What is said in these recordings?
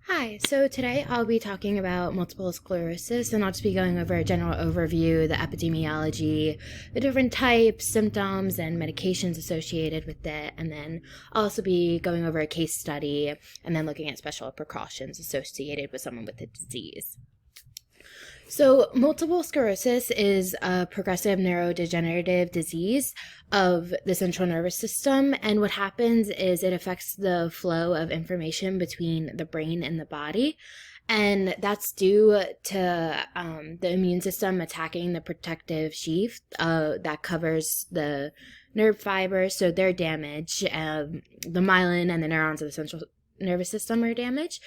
Hi, so today I'll be talking about multiple sclerosis and I'll just be going over a general overview, the epidemiology, the different types, symptoms, and medications associated with it, and then I'll also be going over a case study and then looking at special precautions associated with someone with the disease. So, multiple sclerosis is a progressive neurodegenerative disease of the central nervous system. And what happens is it affects the flow of information between the brain and the body. And that's due to the immune system attacking the protective sheath that covers the nerve fibers. So they're damaged. The myelin and the neurons of the central nervous system are damaged.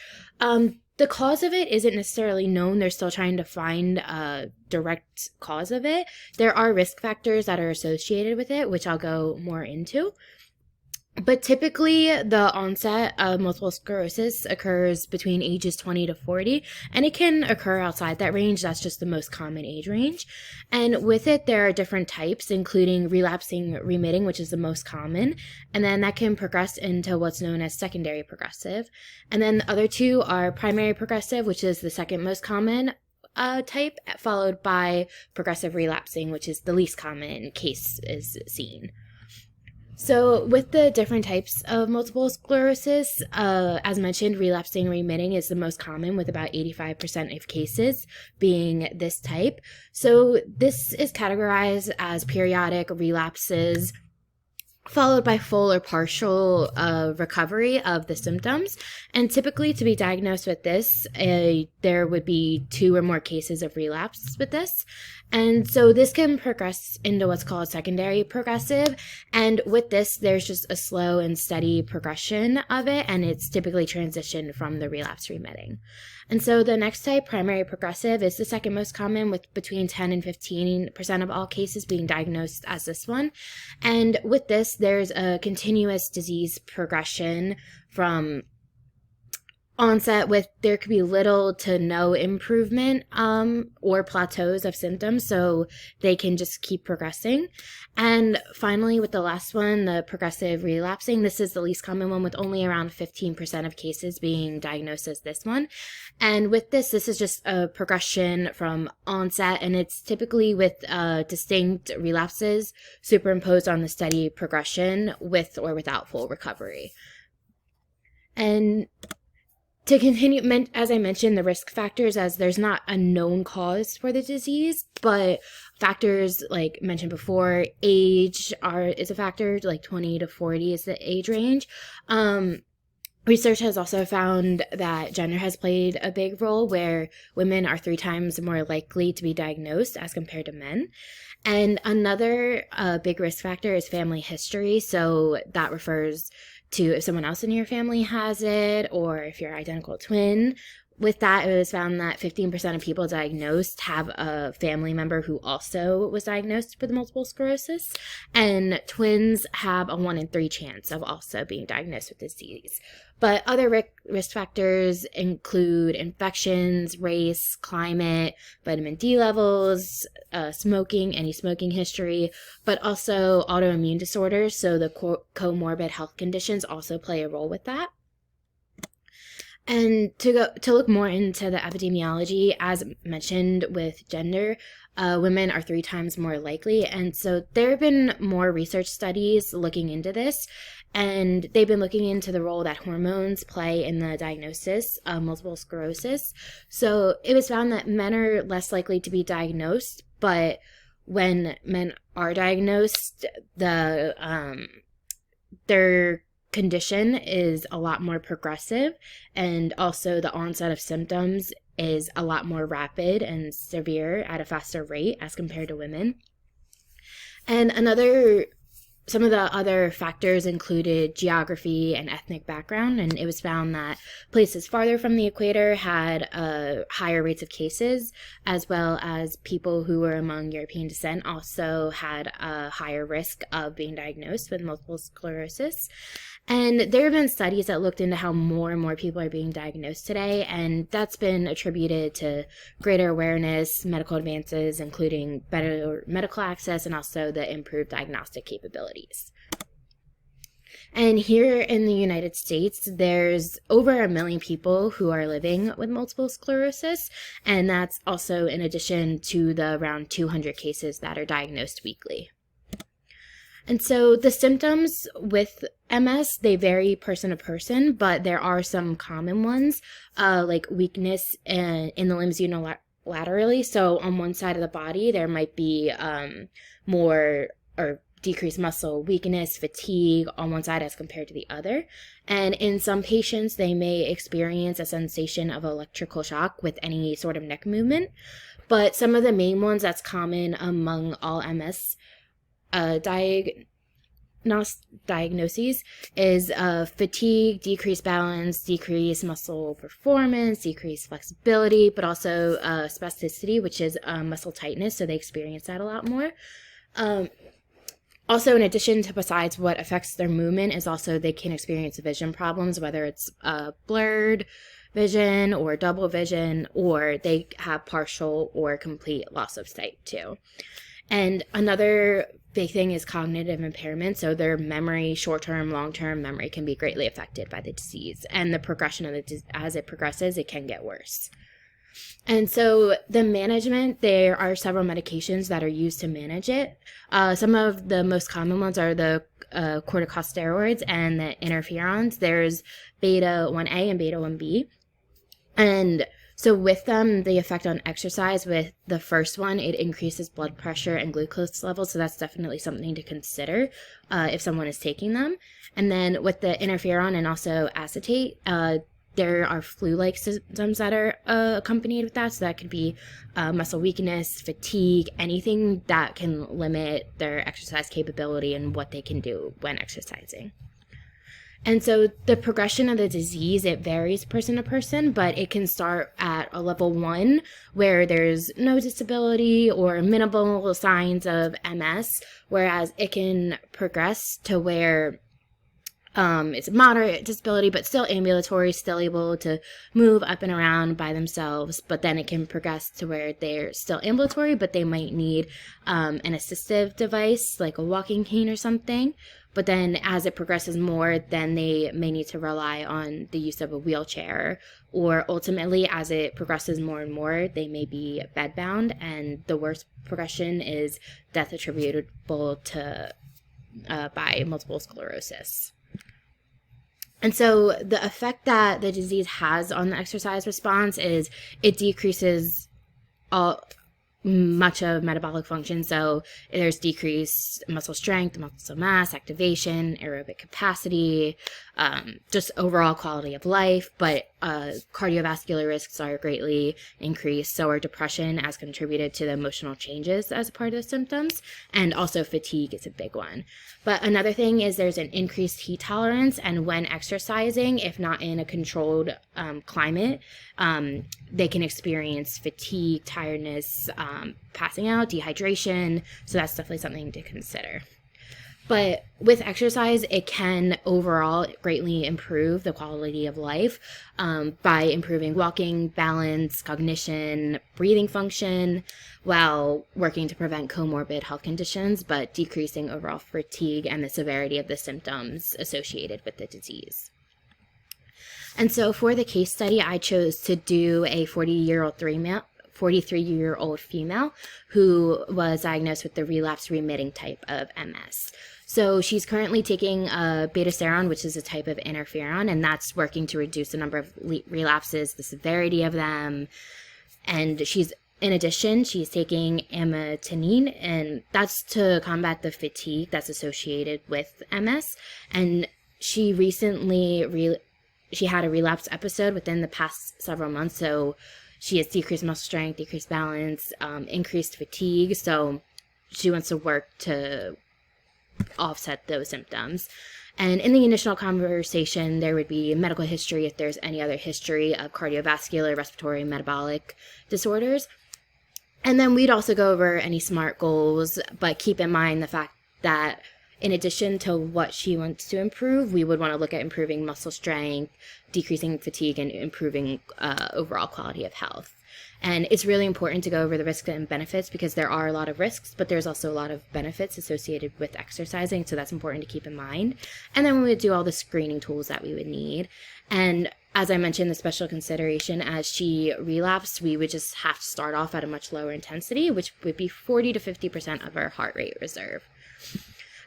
The cause of it isn't necessarily known. They're still trying to find a direct cause of it. There are risk factors that are associated with it, which I'll go more into. But typically, the onset of multiple sclerosis occurs between ages 20 to 40, and it can occur outside that range. That's just the most common age range. And with it, there are different types, including relapsing remitting, which is the most common, and then that can progress into what's known as secondary progressive. And then the other two are primary progressive, which is the second most common type, followed by progressive relapsing, which is the least common case is seen. So with the different types of multiple sclerosis, as mentioned, relapsing remitting is the most common, with about 85% of cases being this type. So this is categorized as periodic relapses followed by full or partial recovery of the symptoms. And typically, to be diagnosed with this, there would be 2 or more cases of relapse with this. And so this can progress into what's called secondary progressive. And with this, there's just a slow and steady progression of it, and it's typically transitioned from the relapse remitting. And so the next type, primary progressive, is the second most common, with between 10 and 15% of all cases being diagnosed as this one. And with this, there's a continuous disease progression from onset, with there could be little to no improvement or plateaus of symptoms, so they can just keep progressing. And finally, with the last one, the progressive relapsing, this is the least common one, with only around 15% of cases being diagnosed as this one. And with this is just a progression from onset, and it's typically with distinct relapses superimposed on the steady progression with or without full recovery. And to continue, as I mentioned, the risk factors, as there's not a known cause for the disease, but factors like mentioned before, age is a factor, like 20 to 40 is the age range. Research has also found that gender has played a big role, where women are 3 times more likely to be diagnosed as compared to men. And another big risk factor is family history. So that refers to if someone else in your family has it, or if you're identical twin. With that, it was found that 15% of people diagnosed have a family member who also was diagnosed with multiple sclerosis, and twins have a 1 in 3 chance of also being diagnosed with this disease. But other risk factors include infections, race, climate, vitamin D levels, smoking, any smoking history, but also autoimmune disorders. So the comorbid health conditions also play a role with that. And to look more into the epidemiology, as mentioned with gender, women are 3 times more likely. And so there have been more research studies looking into this, and they've been looking into the role that hormones play in the diagnosis of multiple sclerosis. So it was found that men are less likely to be diagnosed, but when men are diagnosed, their condition is a lot more progressive, and also the onset of symptoms is a lot more rapid and severe at a faster rate as compared to women. And some of the other factors included geography and ethnic background, and it was found that places farther from the equator had higher rates of cases, as well as people who were among European descent also had a higher risk of being diagnosed with multiple sclerosis. And there have been studies that looked into how more and more people are being diagnosed today, and that's been attributed to greater awareness, medical advances, including better medical access, and also the improved diagnostic capabilities. And here in the United States, there's over 1 million people who are living with multiple sclerosis. And that's also in addition to the around 200 cases that are diagnosed weekly. And so the symptoms with MS, they vary person to person, but there are some common ones, like weakness in the limbs unilaterally. So on one side of the body, there might be more or decreased muscle weakness, fatigue on one side as compared to the other. And in some patients, they may experience a sensation of electrical shock with any sort of neck movement. But some of the main ones that's common among all MS diagnoses is fatigue, decreased balance, decreased muscle performance, decreased flexibility, but also spasticity, which is muscle tightness. So they experience that a lot more. Also, in addition to besides what affects their movement is also they can experience vision problems, whether it's blurred vision or double vision, or they have partial or complete loss of sight too. And another big thing is cognitive impairment. So their memory, short-term, long-term memory can be greatly affected by the disease. And the progression of as it progresses, it can get worse. And so the management, there are several medications that are used to manage it. Some of the most common ones are the corticosteroids and the interferons. There's beta 1A and beta 1B. And so with them, the effect on exercise, with the first one, it increases blood pressure and glucose levels. So that's definitely something to consider if someone is taking them. And then with the interferon and also acetate, there are flu-like symptoms that are accompanied with that. So that could be muscle weakness, fatigue, anything that can limit their exercise capability and what they can do when exercising. And so the progression of the disease, it varies person to person, but it can start at a level 1 where there's no disability or minimal signs of MS, whereas it can progress to where it's a moderate disability, but still ambulatory, still able to move up and around by themselves. But then it can progress to where they're still ambulatory, but they might need an assistive device like a walking cane or something. But then as it progresses more, then they may need to rely on the use of a wheelchair. Or ultimately, as it progresses more and more, they may be bedbound. And the worst progression is death attributable to by multiple sclerosis. And so the effect that the disease has on the exercise response is it decreases much of metabolic function. So there's decreased muscle strength, muscle mass, activation, aerobic capacity, just overall quality of life. But cardiovascular risks are greatly increased. So are depression, as contributed to the emotional changes as a part of the symptoms. And also fatigue is a big one. But another thing is there's an increased heat tolerance. And when exercising, if not in a controlled climate, they can experience fatigue, tiredness, passing out, dehydration. So that's definitely something to consider. But with exercise, it can overall greatly improve the quality of life by improving walking, balance, cognition, breathing function, while working to prevent comorbid health conditions, but decreasing overall fatigue and the severity of the symptoms associated with the disease. And so for the case study, I chose to do a 43-year-old female who was diagnosed with the relapse remitting type of MS. So she's currently taking betaseron, which is a type of interferon, and that's working to reduce the number of relapses, the severity of them. And in addition, she's taking amitriptyline, and that's to combat the fatigue that's associated with MS. And she recently she had a relapse episode within the past several months, so she has decreased muscle strength, decreased balance, increased fatigue, so she wants to work to offset those symptoms. And in the initial conversation, there would be medical history if there's any other history of cardiovascular, respiratory, metabolic disorders. And then we'd also go over any SMART goals, but keep in mind the fact that in addition to what she wants to improve, we would want to look at improving muscle strength, decreasing fatigue, and improving overall quality of health. And it's really important to go over the risks and benefits because there are a lot of risks, but there's also a lot of benefits associated with exercising. So that's important to keep in mind. And then we would do all the screening tools that we would need. And as I mentioned, the special consideration, as she relapsed, we would just have to start off at a much lower intensity, which would be 40 to 50% of our heart rate reserve.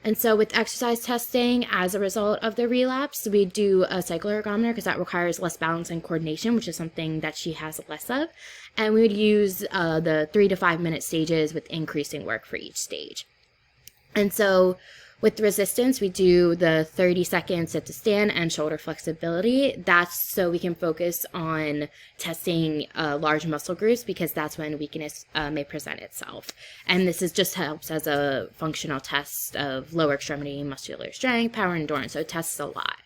And so with exercise testing, as a result of the relapse, we do a cycle ergometer because that requires less balance and coordination, which is something that she has less of. And we would use the 3 to 5 minute stages with increasing work for each stage. And so with resistance, we do the 30-second sit to stand and shoulder flexibility. That's so we can focus on testing large muscle groups because that's when weakness may present itself. And this is just helps as a functional test of lower extremity muscular strength, power, and endurance. So it tests a lot.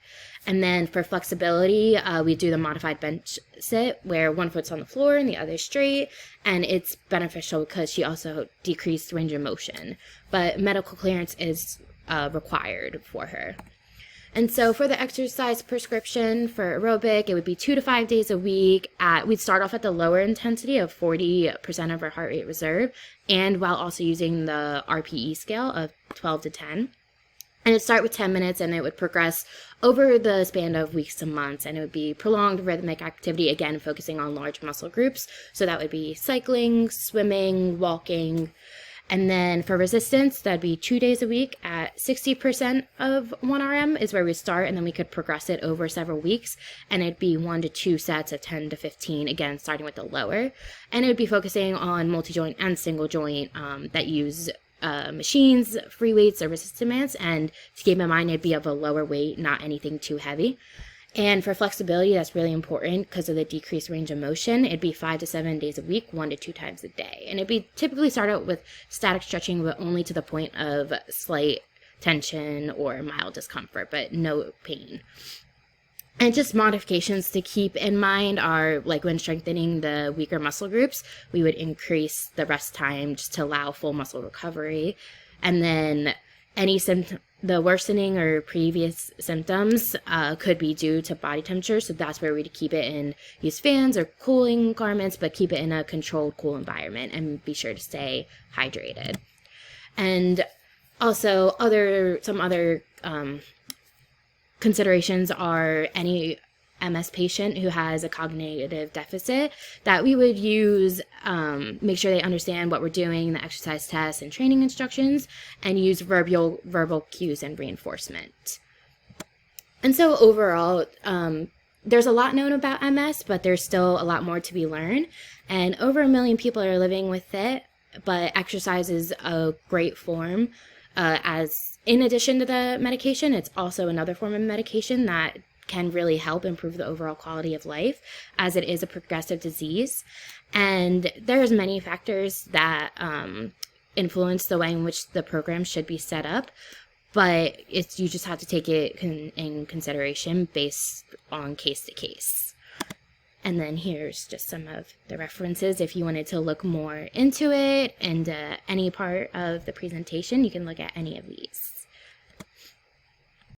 And then for flexibility, we do the modified bench sit where one foot's on the floor and the other straight. And it's beneficial because she also decreased range of motion. But medical clearance is required for her. And so for the exercise prescription for aerobic, it would be 2 to 5 days a week. We'd start off at the lower intensity of 40% of our heart rate reserve, and while also using the RPE scale of 12 to 10. And it'd start with 10 minutes, and it would progress over the span of weeks to months, and it would be prolonged rhythmic activity, again, focusing on large muscle groups. So that would be cycling, swimming, walking. And then for resistance, that'd be 2 days a week at 60% of 1 RM is where we start, and then we could progress it over several weeks, and it'd be 1 to 2 sets of 10 to 15, again, starting with the lower. And it would be focusing on multi-joint and single joint that use machines, free weights, or resistance bands, and to keep in mind, it'd be of a lower weight, not anything too heavy. And for flexibility, that's really important because of the decreased range of motion. It'd be 5 to 7 days a week, 1 to 2 times a day. And it'd be typically start out with static stretching, but only to the point of slight tension or mild discomfort, but no pain. And just modifications to keep in mind are, like when strengthening the weaker muscle groups, we would increase the rest time just to allow full muscle recovery. And then the worsening or previous symptoms could be due to body temperature. So that's where we'd keep it in, use fans or cooling garments, but keep it in a controlled, cool environment and be sure to stay hydrated. And also some other considerations are any MS patient who has a cognitive deficit that we would use, make sure they understand what we're doing, the exercise tests and training instructions, and use verbal cues and reinforcement. And so overall, there's a lot known about MS, but there's still a lot more to be learned. And over 1 million people are living with it, but exercise is a great form. As in addition to the medication, it's also another form of medication that can really help improve the overall quality of life, as it is a progressive disease. And there's many factors that influence the way in which the program should be set up, but you just have to take it in consideration based on case to case. And then here's just some of the references. If you wanted to look more into it and any part of the presentation, you can look at any of these.